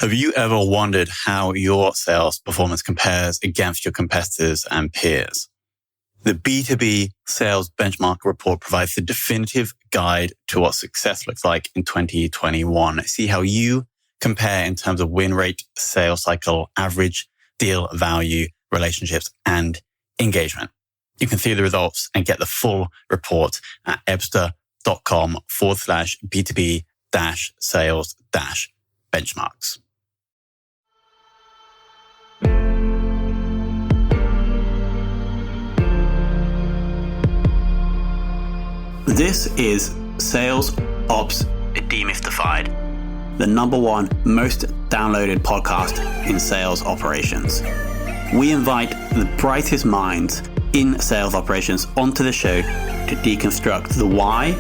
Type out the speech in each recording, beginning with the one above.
Have you ever wondered how your sales performance compares against your competitors and peers? The B2B Sales Benchmark Report provides the definitive guide to what success looks like in 2021. See how you compare in terms of win rate, sales cycle, average deal value, relationships, and engagement. You can see the results and get the full report at ebster.com/B2B-sales-benchmarks. This is Sales Ops Demystified, the #1 most downloaded podcast in sales operations. We invite the brightest minds in sales operations onto the show to deconstruct the why,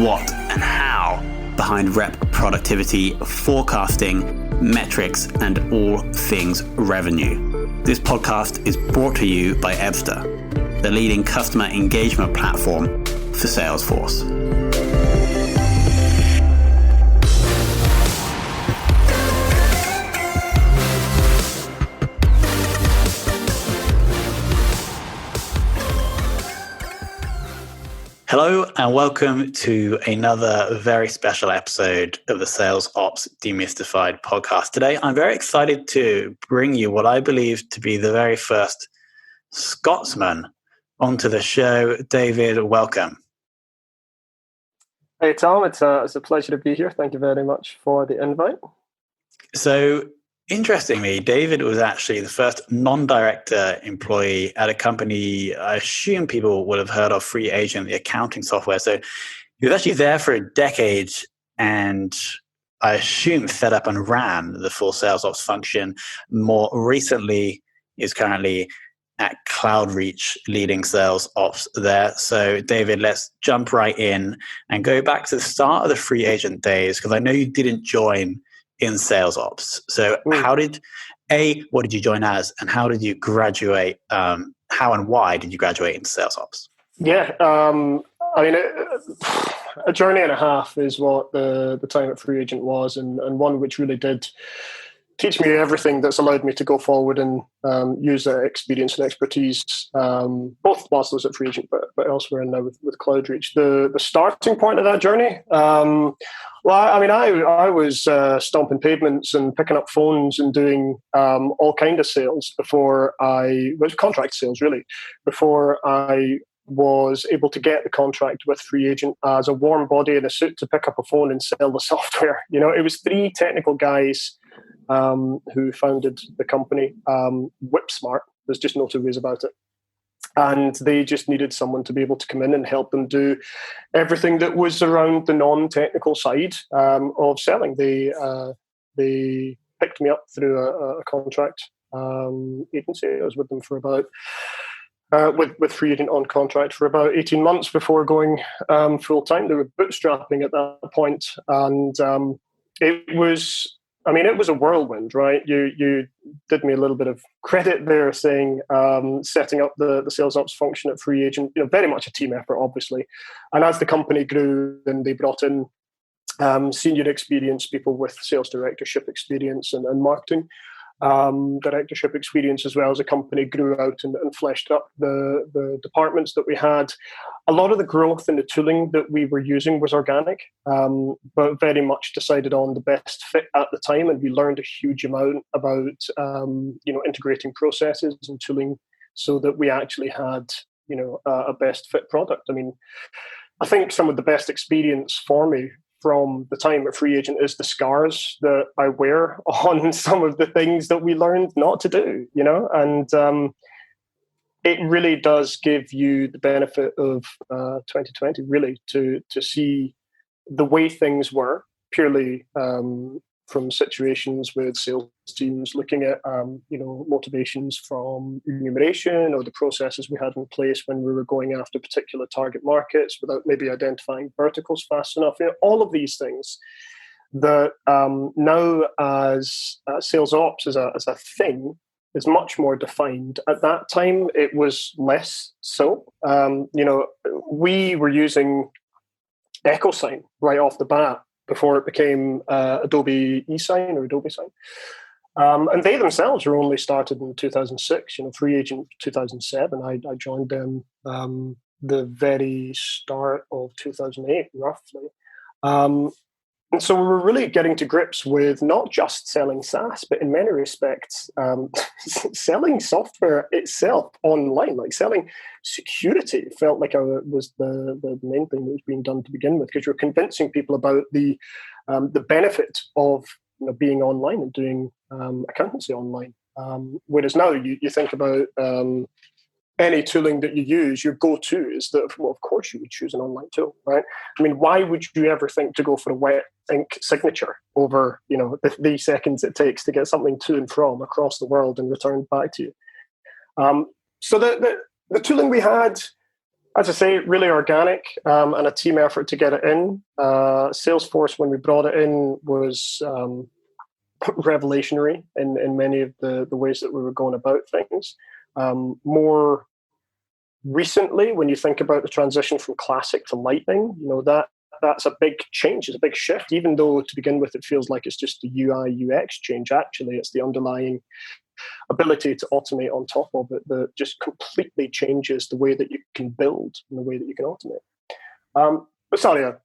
what, and how behind rep productivity, forecasting, metrics, and all things revenue. This podcast is brought to you by Ebster, the leading customer engagement platform for Salesforce. Hello and welcome to another very special episode of the Sales Ops Demystified podcast. Today, I'm very excited to bring you what I believe to be the very first Scotsman onto the show. David, welcome. Hey, Tom. It's a pleasure to be here. Thank you very much for the invite. So, interestingly, David was actually the first non-director employee at a company I assume people would have heard of, Free Agent, the accounting software. So he was actually there for a decade and I assume set up and ran the full sales ops function. More recently, is currently at Cloudreach leading sales ops there. So David, let's jump right in and go back to the start of the Free Agent days, because I know you didn't join in sales ops. So what did you join as, and how did you graduate? How and why did you graduate into sales ops? Yeah, a journey and a half is what the time at Free Agent was, and one which really did teach me everything that's allowed me to go forward and use that experience and expertise, both whilst I was at Free Agent, but elsewhere now with Cloudreach. The starting point of that journey, I was stomping pavements and picking up phones and doing all kind of sales contract sales really, before I was able to get the contract with Free Agent as a warm body in a suit to pick up a phone and sell the software. You know, it was 3 technical guys who founded the company, whip smart. There's just no two ways about it. And they just needed someone to be able to come in and help them do everything that was around the non-technical side of selling. They picked me up through a contract agency. I was with them for about with Free Agent on contract for about 18 months before going full time. They were bootstrapping at that point, and it was a whirlwind, right? You did me a little bit of credit there, saying setting up the sales ops function at Free Agent, very much a team effort, obviously. And as the company grew, then they brought in senior experienced people with sales directorship experience and marketing directorship experience, as well as the company grew out and fleshed up the departments that we had. A lot of the growth in the tooling that we were using was organic, but very much decided on the best fit at the time, and we learned a huge amount about integrating processes and tooling so that we actually had a best fit product. I mean, I think some of the best experience for me from the time at Free Agent is the scars that I wear on some of the things that we learned not to do, and it really does give you the benefit of 2020, really, to see the way things were purely from situations with sales teams looking at motivations from remuneration or the processes we had in place when we were going after particular target markets without maybe identifying verticals fast enough. All of these things that now as sales ops as a thing is much more defined. At that time, it was less so. We were using EchoSign right off the bat before it became Adobe eSign or Adobe Sign. And they themselves were only started in 2006, free agent 2007. I joined them the very start of 2008, roughly. And so we were really getting to grips with not just selling SaaS, but in many respects, selling software itself online, like selling security felt like was the main thing that was being done to begin with, because you're convincing people about the benefit of being online and doing accountancy online. Whereas now you think about any tooling that you use, your go-to is that, well, of course you would choose an online tool, right? I mean, why would you ever think to go for a wet ink signature over, the 3 seconds it takes to get something to and from across the world and returned back to you? So the tooling we had, as I say, really organic and a team effort to get it in. Salesforce, when we brought it in, was revelationary in many of the ways that we were going about things. More recently, when you think about the transition from Classic to Lightning, that's a big change. It's a big shift, even though to begin with it feels like it's just the UI UX change. Actually, it's the underlying ability to automate on top of it that just completely changes the way that you can build and the way that you can automate. But sorry, I'm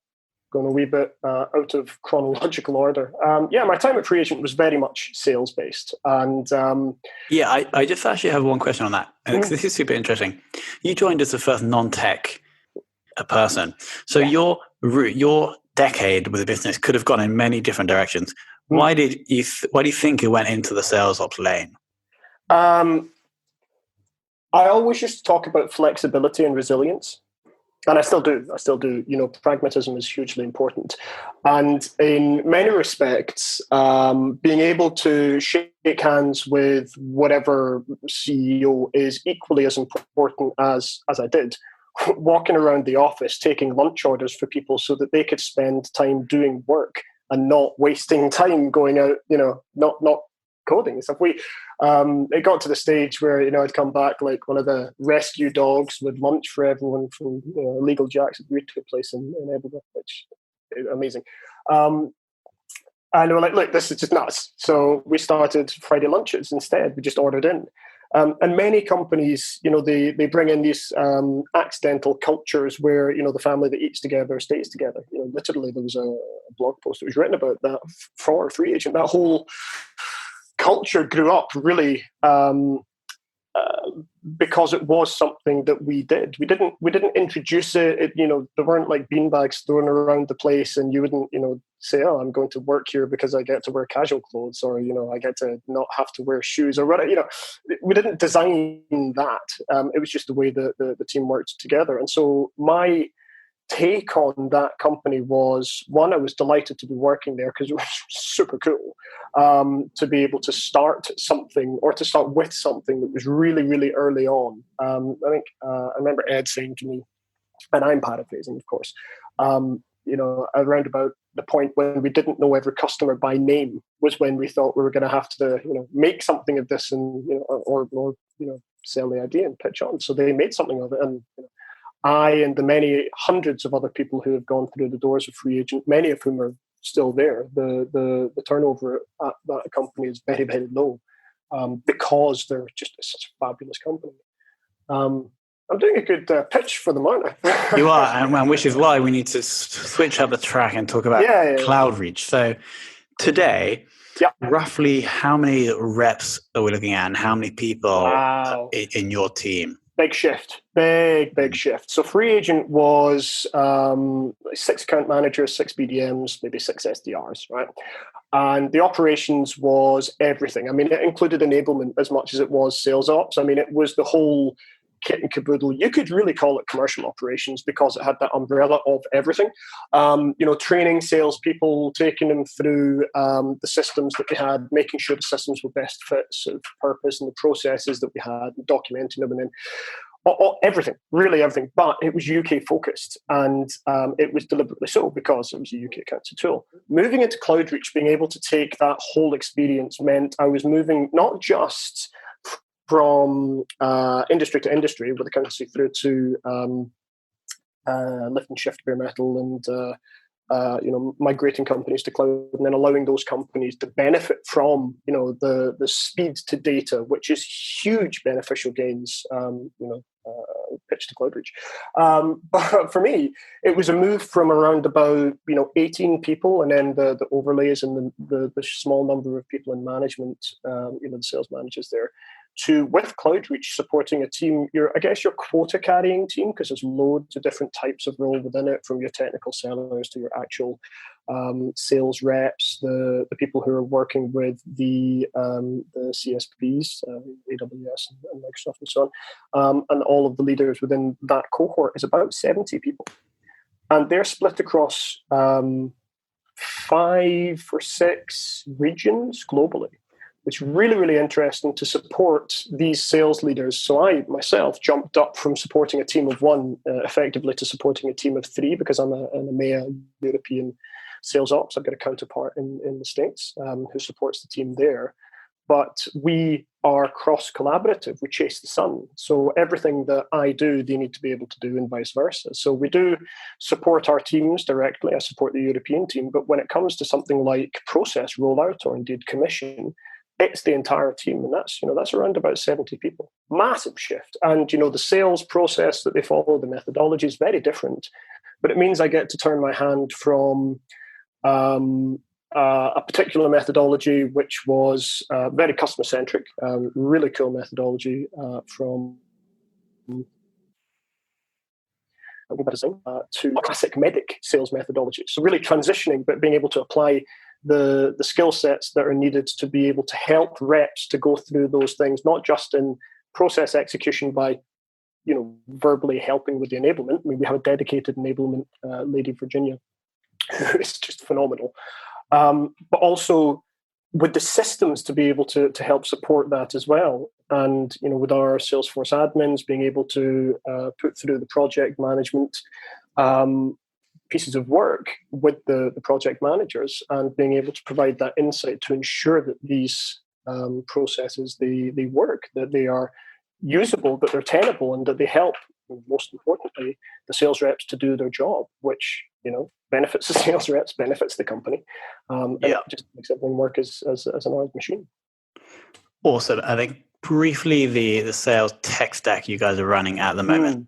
going a wee bit out of chronological order. My time at Free Agent was very much sales based, and I just actually have one question on that. This is super interesting. You joined as the first non-tech person, so your decade with the business could have gone in many different directions. Why do you think it went into the sales ops lane? I always used to talk about flexibility and resilience. And I still do. Pragmatism is hugely important. And in many respects, being able to shake hands with whatever CEO is equally as important as I did. Walking around the office, taking lunch orders for people so that they could spend time doing work and not wasting time going out, not coding and stuff. It got to the stage where I'd come back like one of the rescue dogs with lunch for everyone from Legal Jacks at the retail place in Edinburgh, which is amazing. And we were like, look, this is just nuts. So we started Friday lunches instead. We just ordered in. And many companies, they bring in these accidental cultures where, the family that eats together stays together. Literally there was a blog post that was written about that for Free Agent. That whole culture grew up really because it was something that we did. We didn't introduce it. There weren't like beanbags thrown around the place, and you wouldn't say, "Oh, I'm going to work here because I get to wear casual clothes," or I get to not have to wear shoes, or whatever. We didn't design that. It was just the way that the team worked together. And so my take on that company was, one, I was delighted to be working there because it was super cool to be able to start something or to start with something that was really, really early on. I think I remember Ed saying to me, and I'm paraphrasing, of course, around about the point when we didn't know every customer by name was when we thought we were going to have to, make something of this and, or sell the idea and pitch on. So they made something of it. And I and the many hundreds of other people who have gone through the doors of Free Agent, many of whom are still there, the turnover at that company is very, very low because they're just such a fabulous company. I'm doing a good pitch for them, aren't I? You are, and which is why we need to switch up the track and talk about Cloudreach. So today, roughly how many reps are we looking at, and how many people in your team? Big shift, big shift. So Free Agent was 6 account managers, 6 BDMs, maybe 6 SDRs, right? And the operations was everything. I mean, it included enablement as much as it was sales ops. I mean, it was the whole kit and caboodle. You could really call it commercial operations because it had that umbrella of everything. Training salespeople, taking them through the systems that we had, making sure the systems were best fit for purpose, and the processes that we had, documenting them, and then everything, really everything. But it was UK focused, and it was deliberately so because it was a UK accounting tool. Moving into Cloudreach, being able to take that whole experience meant I was moving not just from industry to industry with accountancy through to lift and shift bare metal and migrating companies to cloud, and then allowing those companies to benefit from, the speed to data, which is huge beneficial gains, pitch to Cloudreach. But for me, it was a move from around about, 18 people, and then the overlays and the small number of people in management, the sales managers there, to, with Cloudreach, supporting a team, your quota carrying team, because there's loads of different types of role within it, from your technical sellers to your actual sales reps, the people who are working with the CSPs, AWS and Microsoft and so on, and all of the leaders within that cohort is about 70 people. And they're split across 5 or 6 regions globally. It's really, really interesting to support these sales leaders. So I, myself, jumped up from supporting a team of 1 effectively to supporting a team of 3, because I'm an EMEA European sales ops. I've got a counterpart in the States who supports the team there. But we are cross-collaborative. We chase the sun. So everything that I do, they need to be able to do, and vice versa. So we do support our teams directly. I support the European team. But when it comes to something like process rollout or indeed commission, it's the entire team, and that's around about 70 people. Massive shift. And the sales process that they follow, the methodology is very different, but it means I get to turn my hand from a particular methodology which was very customer centric, really cool methodology from to classic medic sales methodology. So really transitioning, but being able to apply the skill sets that are needed to be able to help reps to go through those things, not just in process execution by, verbally helping with the enablement. I mean, we have a dedicated enablement lady, Virginia, who is just phenomenal. But also with the systems to be able to help support that as well. And, with our Salesforce admins being able to put through the project management pieces of work with the project managers, and being able to provide that insight to ensure that these processes, they work, that they are usable, that they're tenable, and that they help, most importantly, the sales reps to do their job, which, benefits the sales reps, benefits the company. And just makes everything work as an oiled machine. Awesome. I think briefly the sales tech stack you guys are running at the moment.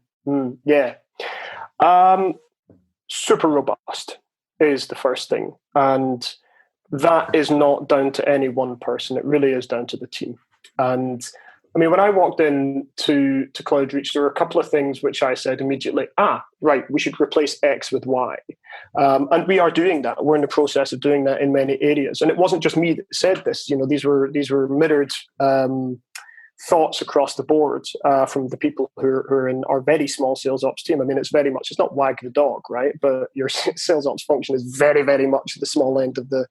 Super robust is the first thing. And that is not down to any one person. It really is down to the team. And I mean, when I walked in to Cloudreach, there were a couple of things which I said immediately, right, we should replace X with Y. And we are doing that. We're in the process of doing that in many areas. And it wasn't just me that said this. These were mirrored thoughts across the board from the people who are in our very small sales ops team. I mean, it's not wag the dog, right? But your sales ops function is very, very much the small end of the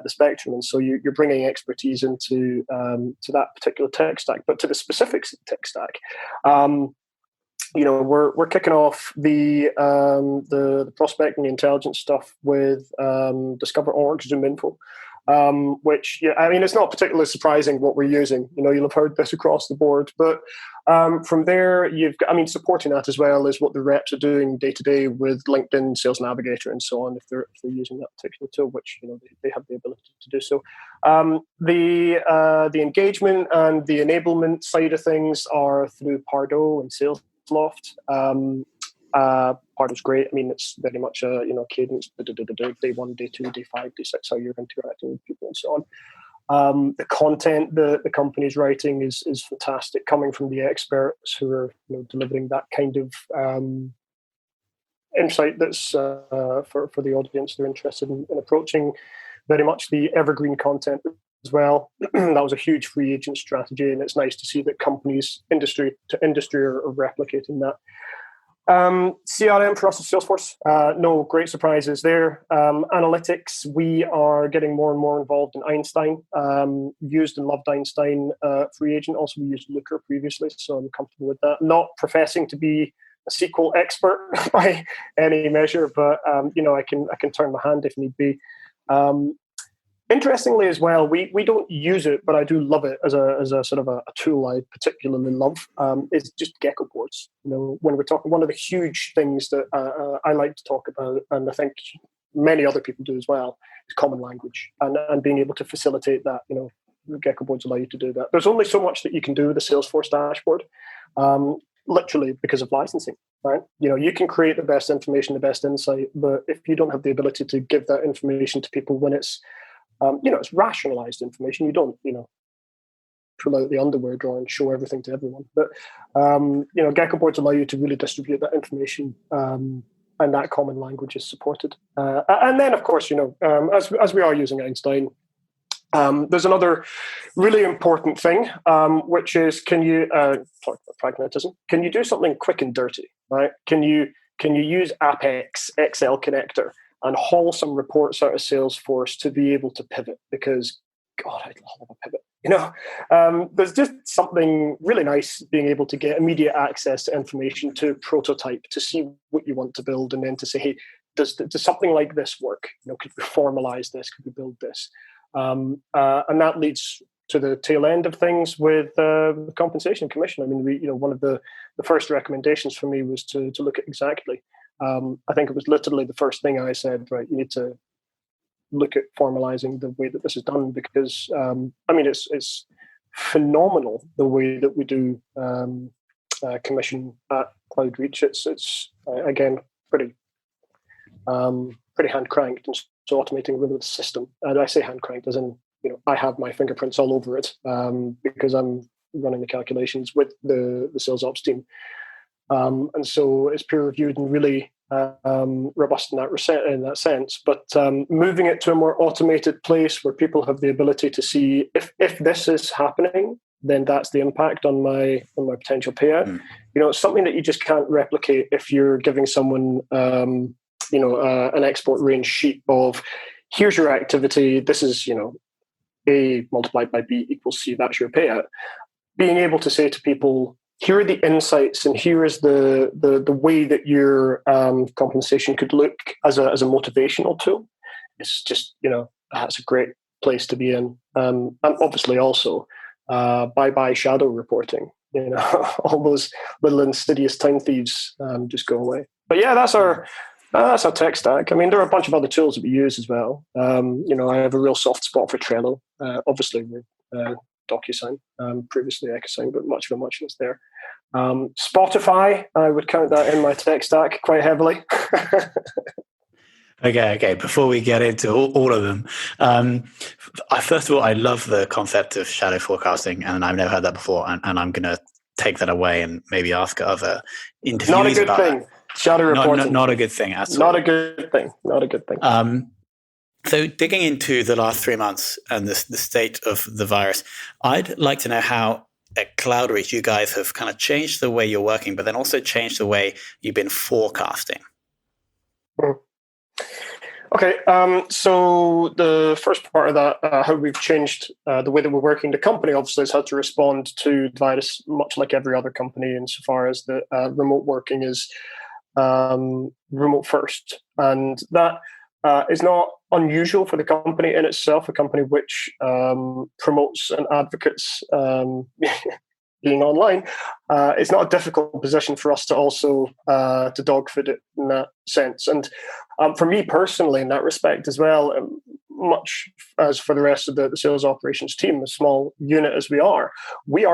spectrum. And so you're bringing expertise into to that particular tech stack. But to the specifics of the tech stack, we're kicking off the prospect and the intelligence stuff with Discover.org, ZoomInfo. Which, it's not particularly surprising what we're using. You'll have heard this across the board. But from there, you've got, supporting that as well is what the reps are doing day to day with LinkedIn, Sales Navigator, and so on, if they're using that particular tool, which they have the ability to do so. The engagement and the enablement side of things are through Pardo and SalesLoft. Pardo's great. I mean, it's very much a cadence, day 1, day 2, day 5, day 6, how you're interacting with people and so on. The content the company's writing is fantastic, coming from the experts who are delivering that kind of insight that's for the audience they're interested in approaching. Very much the evergreen content as well. That was a huge free agent strategy, and it's nice to see that companies industry to industry are replicating that. CRM for us is Salesforce. No great surprises there. Analytics, we are getting more and more involved in Einstein. Used and loved Einstein free agent. Also, we used Looker previously, so I'm comfortable with that. Not professing to be a SQL expert by any measure, but I can turn my hand if need be. Interestingly as well, we don't use it, but I do love it as a sort of a tool I particularly love, is just Gecko boards. When we're talking, one of the huge things that I like to talk about, and I think many other people do as well, is common language and being able to facilitate that. Gecko boards allow you to do that. There's only so much that you can do with the Salesforce dashboard, literally because of licensing, right? You can create the best information, the best insight, but if you don't have the ability to give that information to people when it's, it's rationalized information, you don't, pull out the underwear drawer and show everything to everyone. But, Gecko boards allow you to really distribute that information, and that common language is supported. And then, of course, as we are using Einstein, there's another really important thing, which is, can you talk about pragmatism? Can you do something quick and dirty, right? Can you use Apex Excel connector and haul some reports out of Salesforce to be able to pivot? Because, God, I'd love a pivot. There's just something really nice being able to get immediate access to information, to prototype, to see what you want to build, and then to say, hey, does something like this work? Could we formalize this? Could we build this? And that leads to the tail end of things with compensation and commission. I mean, one of the first recommendations for me was to look at exactly. I think it was literally the first thing I said, right, you need to look at formalizing the way that this is done, because, it's phenomenal the way that we do commission at Cloudreach. It's again, pretty hand cranked, and so automating with the system. And I say hand cranked as in, I have my fingerprints all over it, because I'm running the calculations with the sales ops team. And so it's peer reviewed and really robust in that sense. But moving it to a more automated place where people have the ability to see if this is happening, then that's the impact on my potential payout. It's something that you just can't replicate if you're giving someone an export range sheet of, here's your activity, this is, A multiplied by B equals C, that's your payout. Being able to say to people, here are the insights and here is the way that your compensation could look as a motivational tool. It's just, that's a great place to be in. And obviously also, bye-bye shadow reporting. All those little insidious time thieves just go away. But yeah, that's our tech stack. I mean, there are a bunch of other tools that we use as well. I have a real soft spot for Trello. Obviously, with DocuSign, previously EchoSign, but much of a muchness there. Spotify, I would count that in my tech stack quite heavily. Okay. Before we get into all of them, first of all, I love the concept of shadow forecasting, and I've never heard that before, and I'm going to take that away and maybe ask other interviewees Not a good about thing. That. Shadow reporting. Not a good thing at all. Not a good thing. So digging into the last 3 months and the state of the virus, I'd like to know how at Cloudreach you guys have kind of changed the way you're working, but then also changed the way you've been forecasting. Okay, so the first part of that, how we've changed the way that we're working, the company obviously has had to respond to the virus much like every other company insofar as the remote working is remote first. And that is not unusual for the company in itself, a company which promotes and advocates being online. It's not a difficult position for us to also to dogfood it in that sense. And for me personally, in that respect as well, much as for the rest of the sales operations team, a small unit as we are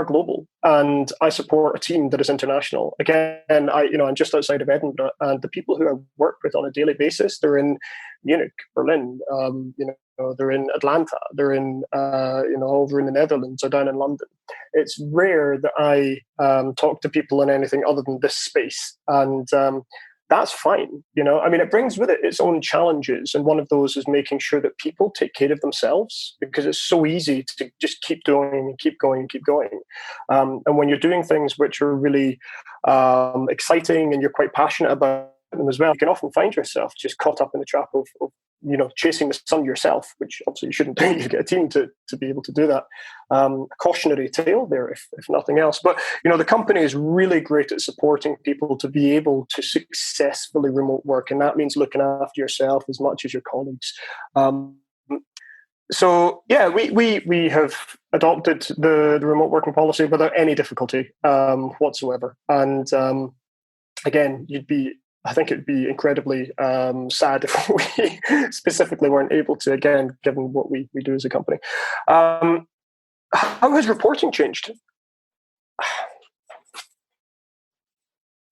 global, and I support a team that is international. Again, I'm just outside of Edinburgh, and the people who I work with on a daily basis, they're in Munich, Berlin, they're in Atlanta, they're in over in the Netherlands or down in London. It's rare that I talk to people in anything other than this space, and that's fine. It brings with it its own challenges. And one of those is making sure that people take care of themselves, because it's so easy to just keep doing and keep going and keep going. And when you're doing things which are really exciting and you're quite passionate about them as well, you can often find yourself just caught up in the trap of chasing the sun yourself, which obviously you shouldn't do. You get a team to be able to do that. A cautionary tale there, if nothing else. But, the company is really great at supporting people to be able to successfully remote work. And that means looking after yourself as much as your colleagues. So, yeah, we have adopted the remote working policy without any difficulty whatsoever. And again, you'd be I think it'd be incredibly sad if we specifically weren't able to, again, given what we do as a company. How has reporting changed?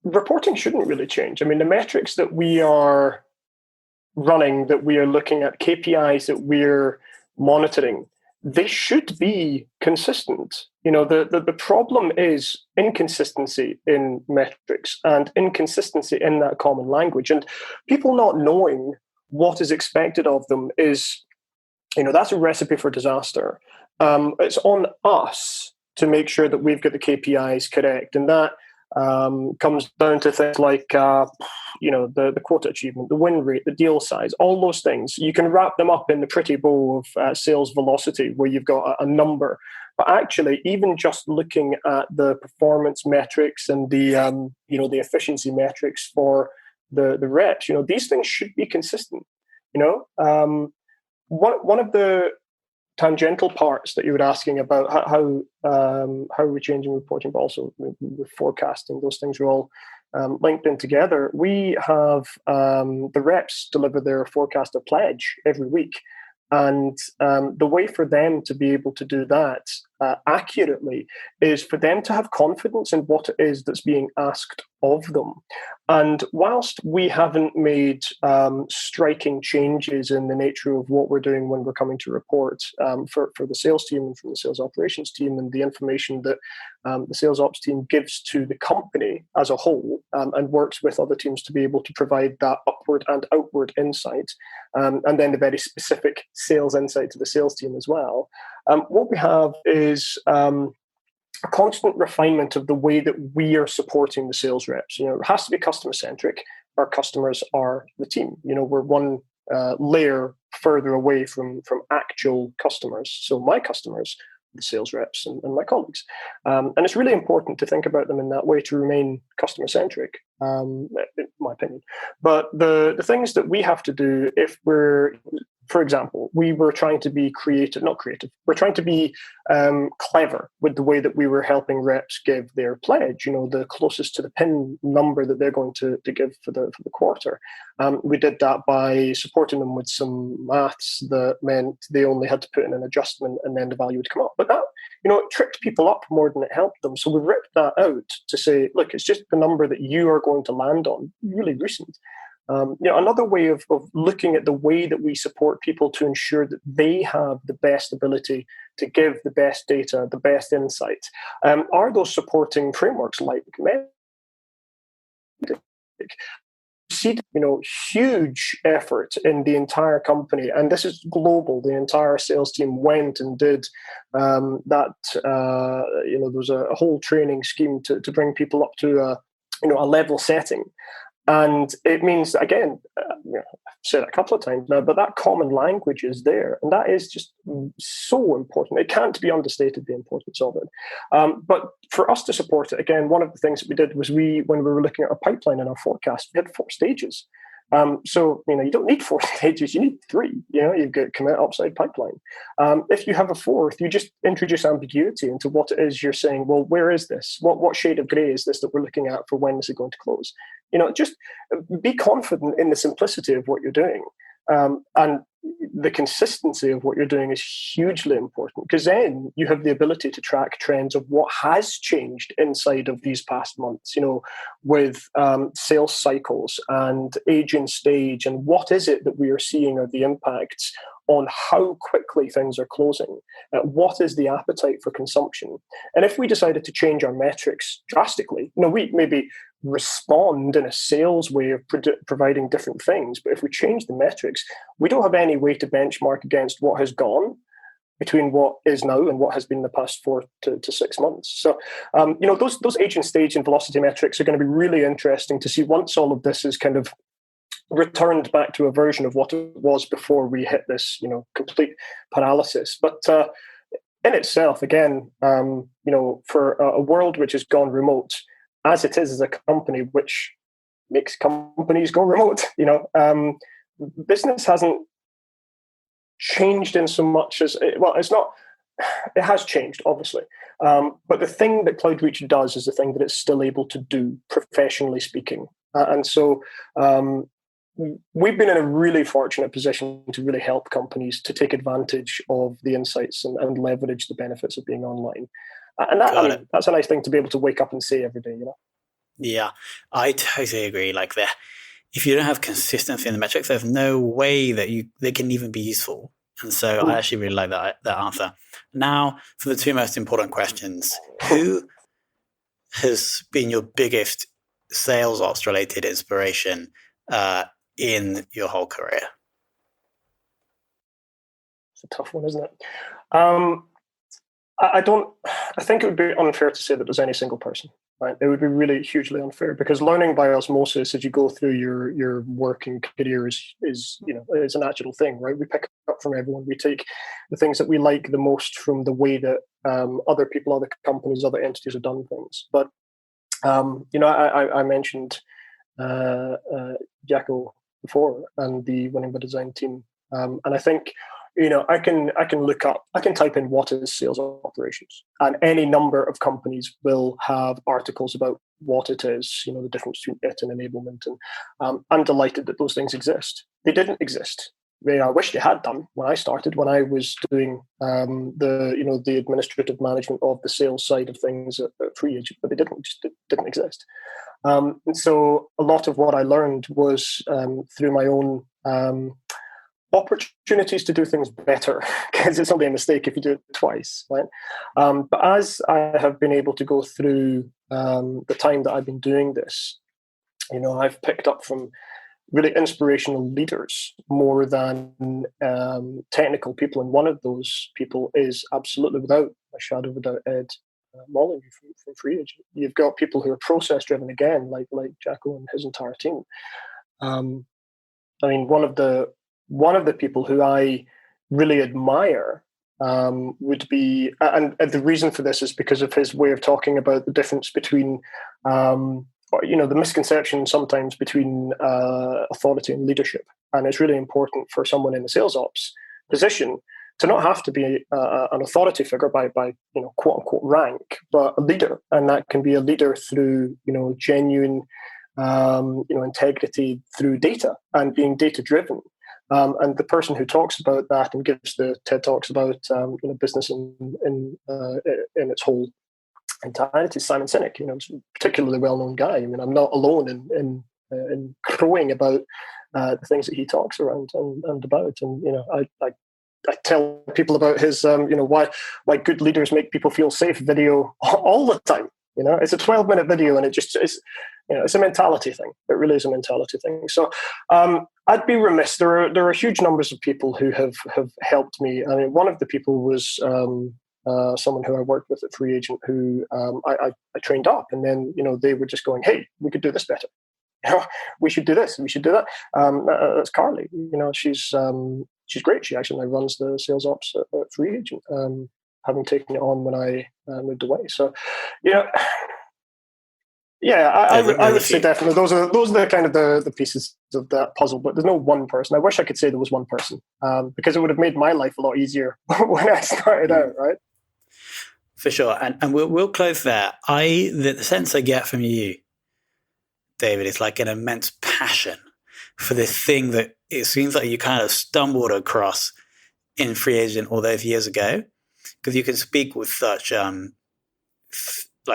Reporting shouldn't really change. I mean, the metrics that we are running, that we are looking at, KPIs that we're monitoring, they should be consistent. The problem is inconsistency in metrics and inconsistency in that common language. And people not knowing what is expected of them is, that's a recipe for disaster. It's on us to make sure that we've got the KPIs correct. And that comes down to things like, the quota achievement, the win rate, the deal size, all those things. You can wrap them up in the pretty bow of sales velocity, where you've got a number. But actually, even just looking at the performance metrics and the efficiency metrics for the reps, these things should be consistent. One of the tangential parts that you were asking about, how are we changing reporting, but also with forecasting, those things are all linked in together. We have the reps deliver their forecasted pledge every week. And the way for them to be able to do that accurately is for them to have confidence in what it is that's being asked of them. And whilst we haven't made striking changes in the nature of what we're doing when we're coming to report for the sales team and from the sales operations team, and the information that the sales ops team gives to the company as a whole, and works with other teams to be able to provide that upward and outward insight, and then the very specific sales insight to the sales team as well. What we have is a constant refinement of the way that we are supporting the sales reps. It has to be customer centric. Our customers are the team. We're one layer further away from actual customers. So my customers, the sales reps and my colleagues. And it's really important to think about them in that way to remain customer centric, in my opinion. But the things that we have to do, if we're, for example, we were trying to be we're trying to be clever with the way that we were helping reps give their pledge, the closest to the pin number that they're going to give for the quarter. We did that by supporting them with some maths that meant they only had to put in an adjustment and then the value would come up. But that, it tripped people up more than it helped them. So we ripped that out to say, look, it's just the number that you are going to land on, really recent. Another way of looking at the way that we support people to ensure that they have the best ability to give the best data, the best insight, are those supporting frameworks like see, huge effort in the entire company, and this is global. The entire sales team went and did that. There was a whole training scheme to bring people up to a level setting. And it means, again, I've said it a couple of times now, but that common language is there. And that is just so important. It can't be understated, the importance of it. But for us to support it, again, one of the things that we did was when we were looking at our pipeline and our forecast, we had 4 stages. So, you don't need 4 stages, you need 3. You've got commit, upside, pipeline. If you have a 4th, you just introduce ambiguity into what it is you're saying. Well, where is this? What shade of grey is this that we're looking at for when this is going to close? Just be confident in the simplicity of what you're doing. And the consistency of what you're doing is hugely important, because then you have the ability to track trends of what has changed inside of these past months, with sales cycles and agent stage, and what is it that we are seeing are the impacts on how quickly things are closing. What is the appetite for consumption? And if we decided to change our metrics drastically, we maybe respond in a sales way of providing different things. But if we change the metrics, we don't have any way to benchmark against what has gone between what is now and what has been the past 4 to 6 months. So, those agent stage and velocity metrics are going to be really interesting to see once all of this is kind of returned back to a version of what it was before we hit this, complete paralysis. But in itself, again, for a world which has gone remote, as it is as a company which makes companies go remote, business hasn't changed in so much as, it has changed, obviously. But the thing that Cloudreach does is the thing that it's still able to do, professionally speaking. And so we've been in a really fortunate position to really help companies to take advantage of the insights and leverage the benefits of being online. And that's a nice thing to be able to wake up and say every day, Yeah, I totally agree. Like if you don't have consistency in the metrics, there's no way that they can even be useful. And so I actually really like that answer. Now, for the two most important questions, who has been your biggest sales ops related inspiration in your whole career? It's a tough one, isn't it? I think it would be unfair to say that there's any single person, right? It would be really hugely unfair, because learning by osmosis as you go through your working career is a natural thing, right? We pick up from everyone. We take the things that we like the most from the way that other people, other companies, other entities have done things. But I mentioned Jacko before and the Winning by Design team, and I think I can type in what is sales operations, and any number of companies will have articles about what it is, the difference between it and enablement. And I'm delighted that those things exist. They didn't exist. I wish they had done when I started, when I was doing the administrative management of the sales side of things at Free Agent, but they didn't exist. And so a lot of what I learned was through my own opportunities to do things better, because it's only a mistake if you do it twice, right? But as I have been able to go through the time that I've been doing this, I've picked up from really inspirational leaders more than technical people. And one of those people is absolutely, without a shadow of a doubt, Ed Molyneux from Free Agent. You've got people who are process driven again, like Jacko and his entire team. One of the people who I really admire would be, and the reason for this is because of his way of talking about the difference between, the misconception sometimes between authority and leadership. And it's really important for someone in a sales ops position to not have to be an authority figure by quote unquote rank, but a leader. And that can be a leader through, genuine, integrity through data and being data driven. And the person who talks about that and gives the TED Talks about business in its whole entirety, Simon Sinek, it's a particularly well-known guy. I mean, I'm not alone in crowing about the things that he talks around and about. And I tell people about his why good leaders make people feel safe video all the time. It's a 12-minute video, and it's a mentality thing. It really is a mentality thing. So I'd be remiss. There are huge numbers of people who have helped me. I mean, one of the people was someone who I worked with at Free Agent, who I trained up, and then they were just going, "Hey, we could do this better. We should do this. We should do that." That's Carly. She's great. She actually now runs the sales ops at Free Agent, having taken it on when I moved away. So, I would say definitely those are the kind of the pieces of that puzzle. But there's no one person. I wish I could say there was one person, because it would have made my life a lot easier when I started out, right? For sure, and we'll close there. The sense I get from you, David, is like an immense passion for this thing that it seems like you kind of stumbled across in Free Agent all those years ago, because you can speak with such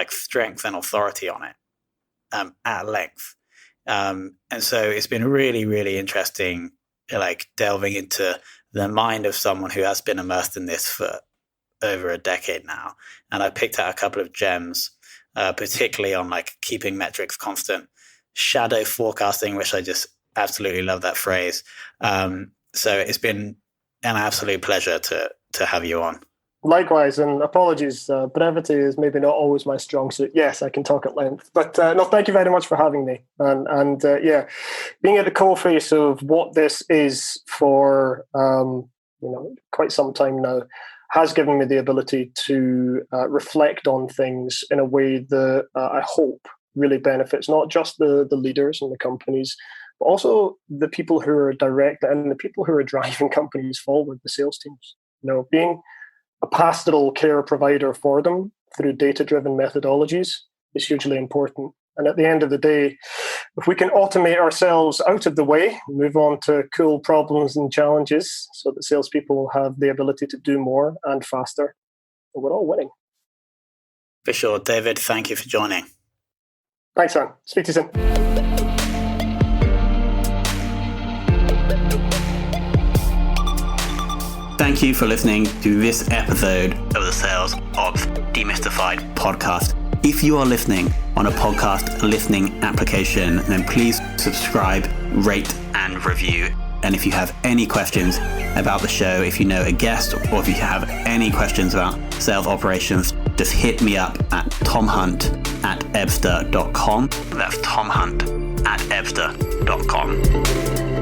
strength and authority on it at length. And so it's been really, really interesting, delving into the mind of someone who has been immersed in this for over a decade now. And I picked out a couple of gems, particularly on keeping metrics constant, shadow forecasting, which I just absolutely love that phrase. So it's been an absolute pleasure to have you on. Likewise, and apologies, brevity is maybe not always my strong suit. Yes, I can talk at length, but no, thank you very much for having me. And being at the coalface of what this is for quite some time now has given me the ability to reflect on things in a way that I hope really benefits not just the leaders and the companies, but also the people who are direct and the people who are driving companies forward, the sales teams. Being a pastoral care provider for them through data-driven methodologies is hugely important. And at the end of the day, if we can automate ourselves out of the way, move on to cool problems and challenges so that salespeople have the ability to do more and faster, we're all winning. For sure. David, thank you for joining. Thanks, man. Speak to you soon. Thank you for listening to this episode of the Sales Ops Demystified podcast. If you are listening on a podcast listening application, then please subscribe, rate, and review. And if you have any questions about the show, if you know a guest, or if you have any questions about sales operations, just hit me up at tomhunt@ebster.com. That's tomhunt@ebster.com.